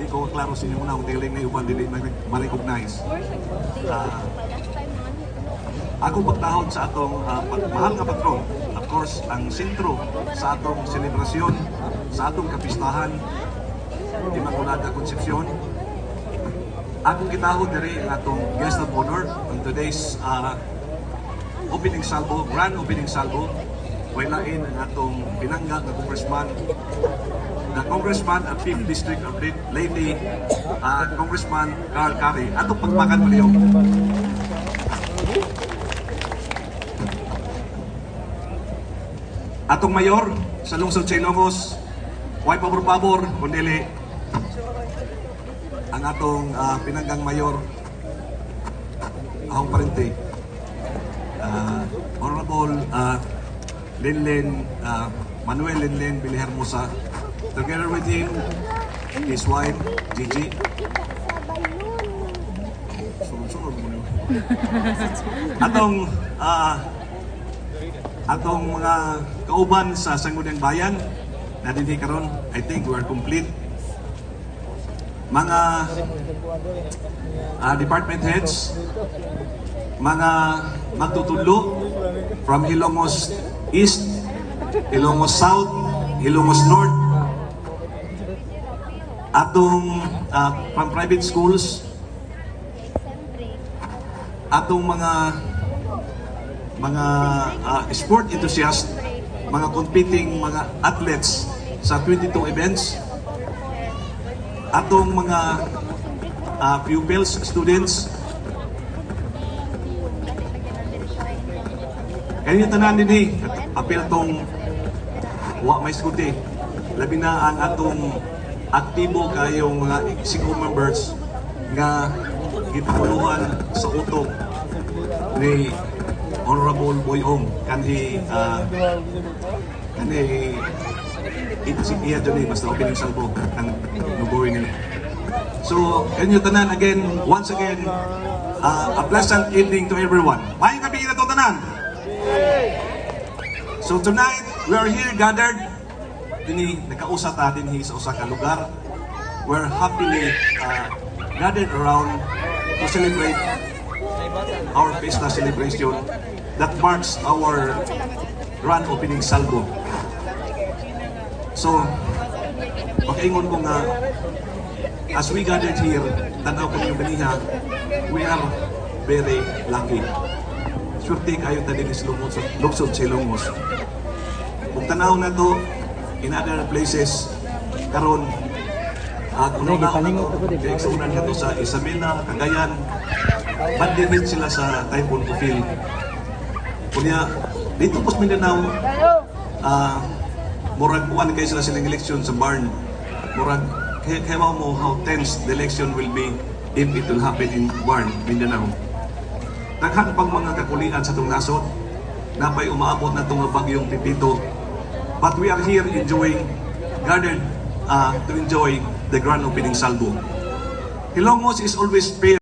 di ko klaro sa inyo una kung tiling na uban dili ma-recognize. Ako pagtahod sa atong mahal nga patron, of course, ang sentro sa atong selebrasyon, sa atong kapistahan, Immaculada Concepcion. Akong kitahod diri ang atong guest of honor on today's opening salvo, grand opening salvo. Wailain ang atong pinangga na congressman, the congressman of 5th District of Leyte, Congressman Carl Carey. Atong pagpakan mo atong mayor sa lungsod sa Ilongos, way pabor-pabor, kundili ang atong pinanggang mayor, akong parente, Honorable Manuel Linlen Villarhermosa, together with him, his wife, Gigi. Sunod-sunod mo nyo. Atong mga kauban sa Sangguniang Bayan na dinhi karon, I think we are complete. Mga department heads, mga magtutudlo from Ilongos East, Ilongos South, Ilongos North, atong from private schools, atong mga sport enthusiasts, mga competing mga athletes sa 22 events, atong mga pupils, students. Kaya tanan din apil tong wa may skuti. Labi na ang atong aktibo kayong mga executive members nga gipakuluhan sa utok ni Honorable Boyong kanhi iya dyan basta opening salvo ang nubuhin nila. So, kanyo tanan again, once again, a pleasant evening to everyone. Mayong gabi na to tanan. So tonight, we are here gathered. Nakausap natin sa usa ka lugar. We're happily gathered around to celebrate our Fiesta celebration that marks our grand opening salvo. So, pag-ingon ko nga, as we gathered here, tanaw ko yung baniha, we are very lucky. Swerte kayo tali ni lungsod sa Ilongos. Kung tanaw na to in other places, karon at una-una kaya iksunan ka to sa Isabela, Cagayan, bandingin sila sa Typhoon Ophir. Kunya, dito po sa Mindanao, murag buwan kayo sila silang eleksyon sa barn. Murag, kaya mo how tense the election will be if it will happen in barn, Mindanao. Daghan pang mga kakulian sa itong nasod, napay umaabot na itong bagyong Pipito. But we are here enjoying, gathered to enjoy the grand opening salvo. Ilongos is always paired